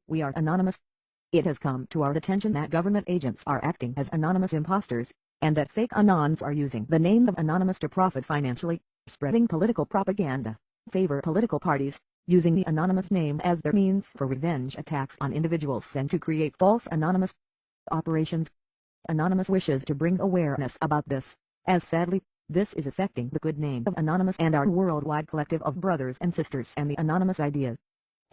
We are anonymous. It has come to our attention that government agents are acting as anonymous imposters, and that fake anons are using the name of anonymous to profit financially, spreading political propaganda, favor political parties, using the anonymous name as their means for revenge attacks on individuals and to create false anonymous operations. Anonymous wishes to bring awareness about this, as sadly, this is affecting the good name of Anonymous and our worldwide collective of brothers and sisters and the Anonymous idea.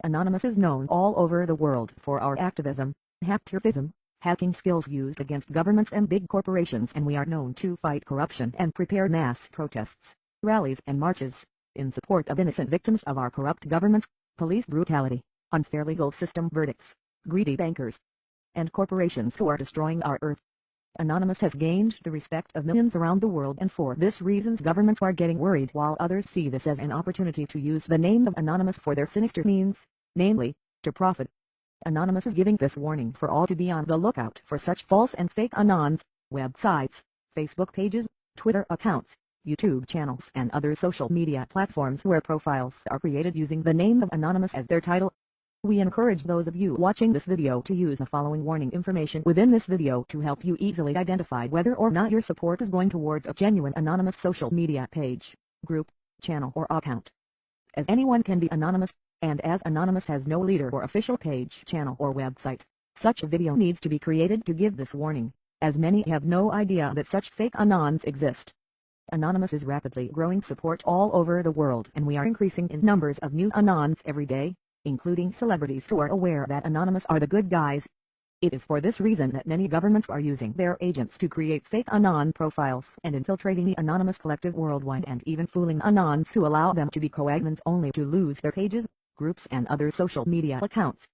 Anonymous is known all over the world for our activism, hacktivism, hacking skills used against governments and big corporations, and we are known to fight corruption and prepare mass protests, rallies and marches, in support of innocent victims of our corrupt governments, police brutality, unfair legal system verdicts, greedy bankers, and corporations who are destroying our earth. Anonymous has gained the respect of millions around the world, and for this reason governments are getting worried while others see this as an opportunity to use the name of Anonymous for their sinister means, namely, to profit. Anonymous is giving this warning for all to be on the lookout for such false and fake anons, websites, Facebook pages, Twitter accounts, YouTube channels and other social media platforms where profiles are created using the name of Anonymous as their title. We encourage those of you watching this video to use the following warning information within this video to help you easily identify whether or not your support is going towards a genuine anonymous social media page, group, channel or account. As anyone can be anonymous, and as Anonymous has no leader or official page, channel or website, such a video needs to be created to give this warning, as many have no idea that such fake anons exist. Anonymous is rapidly growing support all over the world, and we are increasing in numbers of new anons every day, including celebrities who are aware that Anonymous are the good guys. It is for this reason that many governments are using their agents to create fake anon profiles and infiltrating the anonymous collective worldwide, and even fooling anons to allow them to be co-admins only to lose their pages, groups and other social media accounts.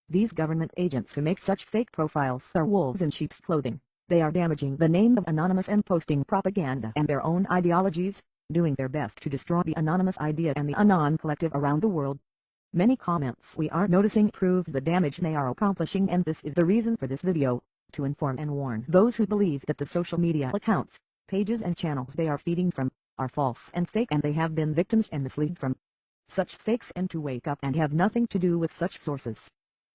These government agents who make such fake profiles are wolves in sheep's clothing. They are damaging the name of Anonymous and posting propaganda and their own ideologies, doing their best to destroy the Anonymous idea and the Anon collective around the world. Many comments we are noticing prove the damage they are accomplishing, and this is the reason for this video, to inform and warn those who believe that the social media accounts, pages and channels they are feeding from, are false and fake, and they have been victims and misled from such fakes, and to wake up and have nothing to do with such sources.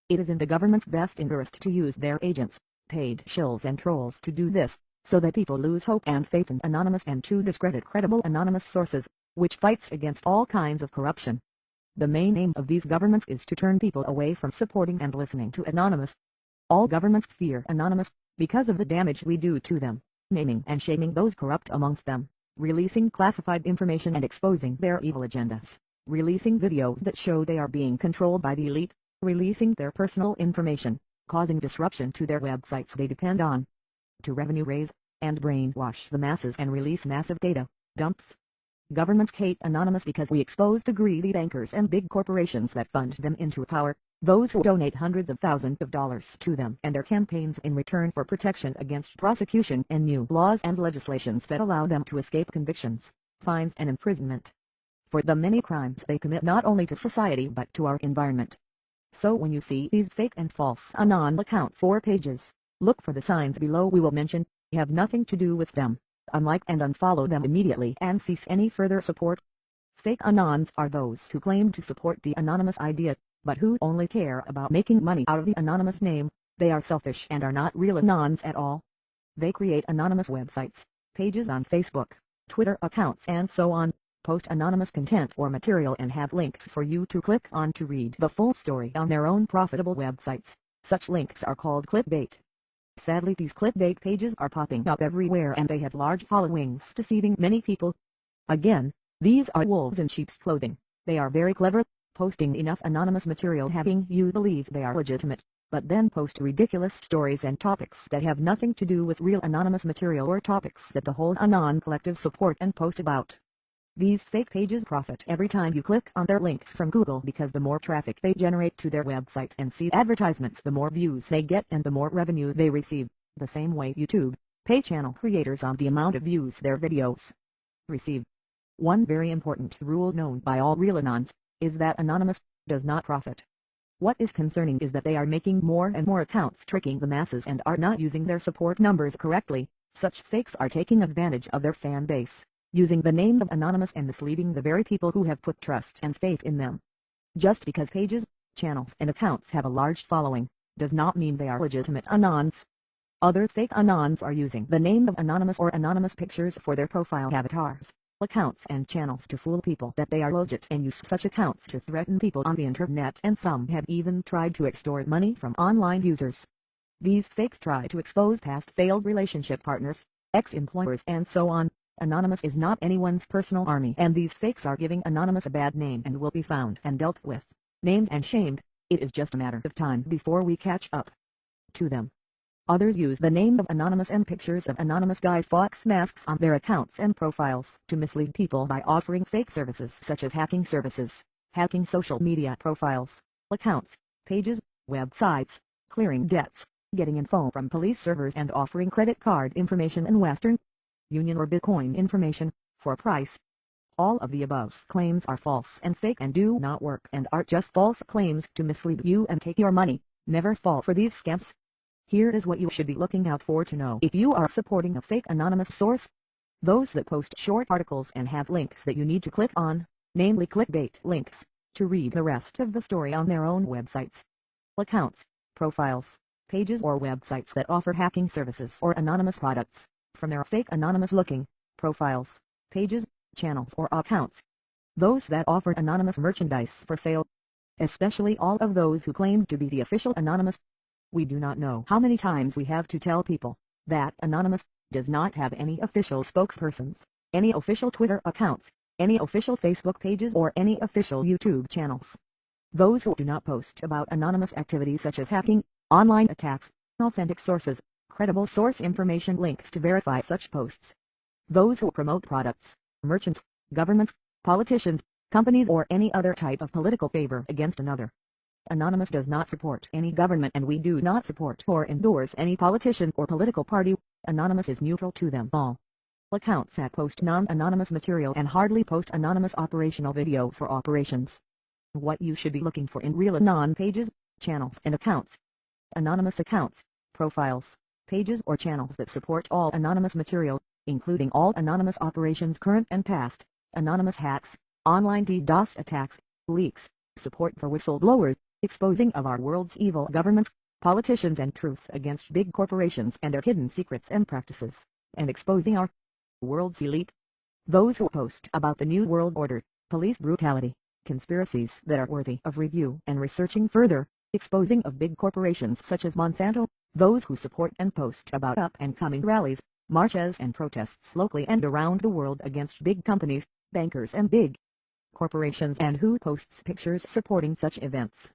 It is in the government's best interest to use their agents, paid shills and trolls to do this, so that people lose hope and faith in Anonymous, and to discredit credible anonymous sources, which fights against all kinds of corruption. The main aim of these governments is to turn people away from supporting and listening to Anonymous. All governments fear Anonymous, because of the damage we do to them, naming and shaming those corrupt amongst them, releasing classified information and exposing their evil agendas, releasing videos that show they are being controlled by the elite, releasing their personal information, causing disruption to their websites they depend on, to revenue raise, and brainwash the masses and release massive data dumps. Governments hate Anonymous because we expose the greedy bankers and big corporations that fund them into power, those who donate hundreds of thousands of dollars to them and their campaigns in return for protection against prosecution and new laws and legislations that allow them to escape convictions, fines and imprisonment for the many crimes they commit not only to society but to our environment. So when you see these fake and false Anon accounts or pages, look for the signs below we will mention. Have nothing to do with them. Unlike and unfollow them immediately and cease any further support. Fake Anons are those who claim to support the Anonymous idea, but who only care about making money out of the Anonymous name. They are selfish and are not real Anons at all. They create anonymous websites, pages on Facebook, Twitter accounts and so on, post anonymous content or material and have links for you to click on to read the full story on their own profitable websites. Such links are called clickbait. Sadly, these clickbait pages are popping up everywhere and they have large followings, deceiving many people. Again, these are wolves in sheep's clothing. They are very clever, posting enough anonymous material having you believe they are legitimate, but then post ridiculous stories and topics that have nothing to do with real anonymous material or topics that the whole Anon collective support and post about. These fake pages profit every time you click on their links from Google, because the more traffic they generate to their website and see advertisements, the more views they get and the more revenue they receive. The same way YouTube pay channel creators on the amount of views their videos receive. One very important rule known by all real Anons is that Anonymous does not profit. What is concerning is that they are making more and more accounts, tricking the masses, and are not using their support numbers correctly. Such fakes are taking advantage of their fan base, using the name of Anonymous and misleading the very people who have put trust and faith in them. Just because pages, channels and accounts have a large following, does not mean they are legitimate anons. Other fake anons are using the name of anonymous or anonymous pictures for their profile avatars, accounts and channels to fool people that they are legit and use such accounts to threaten people on the internet, and some have even tried to extort money from online users. These fakes try to expose past failed relationship partners, ex-employers and so on. Anonymous is not anyone's personal army, and these fakes are giving Anonymous a bad name and will be found and dealt with, named and shamed. It is just a matter of time before we catch up to them. Others use the name of Anonymous and pictures of Anonymous Guy Fawkes masks on their accounts and profiles to mislead people by offering fake services such as hacking services, hacking social media profiles, accounts, pages, websites, clearing debts, getting info from police servers, and offering credit card information and Western Union or Bitcoin information for a price. All of the above claims are false and fake and do not work and are just false claims to mislead you and take your money. Never fall for these scams. Here is what you should be looking out for to know if you are supporting a fake anonymous source. Those that post short articles and have links that you need to click on, namely clickbait links, to read the rest of the story on their own websites, accounts, profiles, pages or websites that offer hacking services or anonymous products from their fake anonymous-looking profiles, pages, channels or accounts. Those that offer anonymous merchandise for sale, especially all of those who claim to be the official anonymous. We do not know how many times we have to tell people that Anonymous does not have any official spokespersons, any official Twitter accounts, any official Facebook pages or any official YouTube channels. Those who do not post about anonymous activities such as hacking, online attacks, authentic sources, credible source information links to verify such posts. Those who promote products, merchants, governments, politicians, companies or any other type of political favor against another. Anonymous does not support any government, and we do not support or endorse any politician or political party. Anonymous is neutral to them all. Accounts that post non-anonymous material and hardly post anonymous operational videos or operations. What you should be looking for in real anon pages, channels and accounts. Anonymous accounts, profiles, pages or channels that support all anonymous material, including all anonymous operations current and past, anonymous hacks, online DDoS attacks, leaks, support for whistleblowers, exposing of our world's evil governments, politicians and truths against big corporations and their hidden secrets and practices, and exposing our world's elite. Those who post about the New World Order, police brutality, conspiracies that are worthy of review and researching further, exposing of big corporations such as Monsanto. Those who support and post about up-and-coming rallies, marches and protests locally and around the world against big companies, bankers and big corporations, and who posts pictures supporting such events.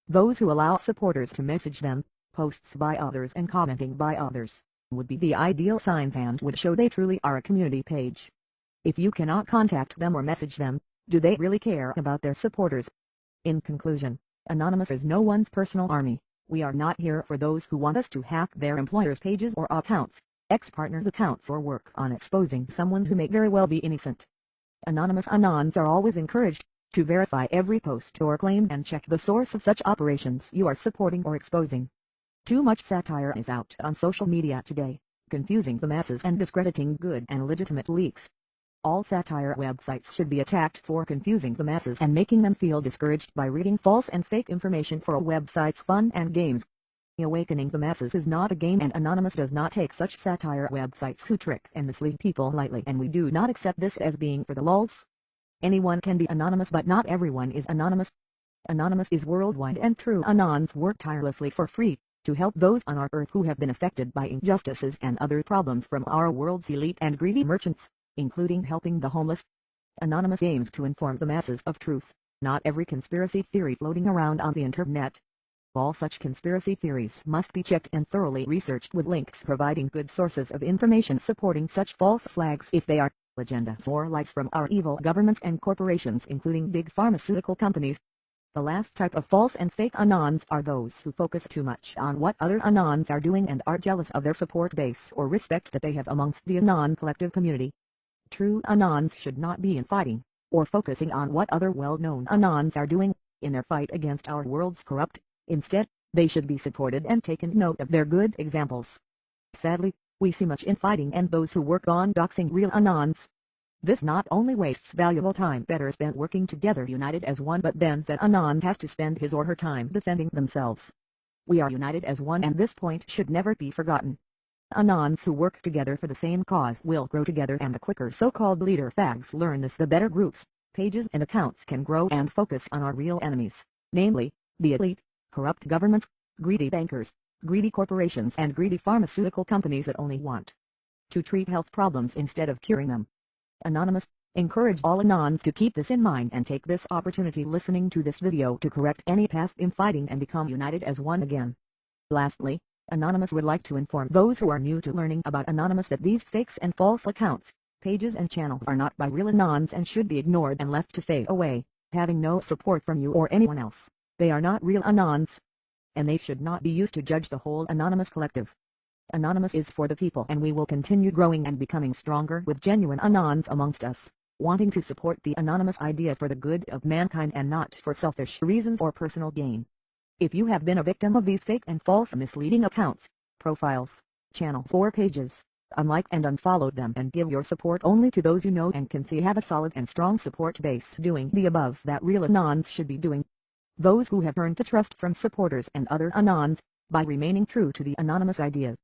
Those who allow supporters to message them, posts by others and commenting by others, would be the ideal signs and would show they truly are a community page. If you cannot contact them or message them, do they really care about their supporters? In conclusion, Anonymous is no one's personal army. We are not here for those who want us to hack their employers' pages or accounts, ex-partners' accounts, or work on exposing someone who may very well be innocent. Anonymous anons are always encouraged to verify every post or claim and check the source of such operations you are supporting or exposing. Too much satire is out on social media today, confusing the masses and discrediting good and legitimate leaks. All satire websites should be attacked for confusing the masses and making them feel discouraged by reading false and fake information for a website's fun and games. Awakening the masses is not a game, and Anonymous does not take such satire websites who trick and mislead people lightly, and we do not accept this as being for the lulz. Anyone can be anonymous, but not everyone is anonymous. Anonymous is worldwide, and true anons work tirelessly for free to help those on our earth who have been affected by injustices and other problems from our world's elite and greedy merchants, including helping the homeless. Anonymous aims to inform the masses of truths, not every conspiracy theory floating around on the internet. All such conspiracy theories must be checked and thoroughly researched, with links providing good sources of information supporting such false flags if they are agendas or lies from our evil governments and corporations, including big pharmaceutical companies. The last type of false and fake anons are those who focus too much on what other anons are doing and are jealous of their support base or respect that they have amongst the anon collective community. True anons should not be infighting or focusing on what other well-known anons are doing in their fight against our world's corrupt. Instead, they should be supported and taken note of their good examples. Sadly, we see much infighting and those who work on doxing real anons. This not only wastes valuable time better spent working together united as one, but then that Anon has to spend his or her time defending themselves. We are united as one, and this point should never be forgotten. Anons who work together for the same cause will grow together, and the quicker so-called leader fags learn this, the better groups, pages and accounts can grow and focus on our real enemies, namely, the elite, corrupt governments, greedy bankers, greedy corporations and greedy pharmaceutical companies that only want to treat health problems instead of curing them. Anonymous, encourage all Anons to keep this in mind and take this opportunity listening to this video to correct any past infighting and become united as one again. Lastly, Anonymous would like to inform those who are new to learning about Anonymous that these fakes and false accounts, pages and channels are not by real Anons and should be ignored and left to fade away, having no support from you or anyone else. They are not real Anons, and they should not be used to judge the whole Anonymous collective. Anonymous is for the people, and we will continue growing and becoming stronger with genuine Anons amongst us, wanting to support the Anonymous idea for the good of mankind and not for selfish reasons or personal gain. If you have been a victim of these fake and false misleading accounts, profiles, channels or pages, unlike and unfollow them and give your support only to those you know and can see have a solid and strong support base doing the above that real Anons should be doing. Those who have earned the trust from supporters and other Anons, by remaining true to the Anonymous idea.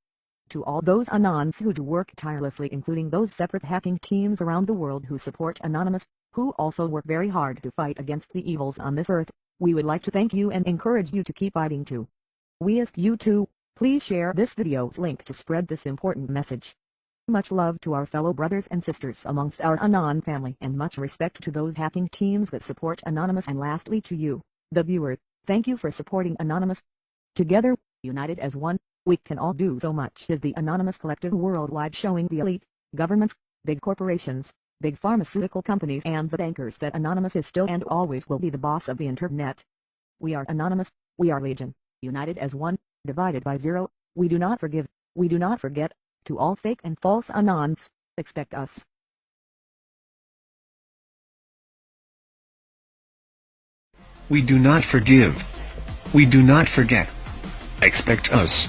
To all those Anons who do work tirelessly, including those separate hacking teams around the world who support Anonymous, who also work very hard to fight against the evils on this earth, we would like to thank you and encourage you to keep fighting too. We ask you to, please share this video's link to spread this important message. Much love to our fellow brothers and sisters amongst our Anon family, and much respect to those hacking teams that support Anonymous, and lastly to you, the viewer, thank you for supporting Anonymous. Together, united as one, we can all do so much as the Anonymous collective worldwide, showing the elite, governments, big corporations, big pharmaceutical companies and the bankers that Anonymous is still and always will be the boss of the internet. We are Anonymous, we are Legion, united as one, divided by zero, we do not forgive, we do not forget. To all fake and false Anons, expect us. We do not forgive. We do not forget. Expect us.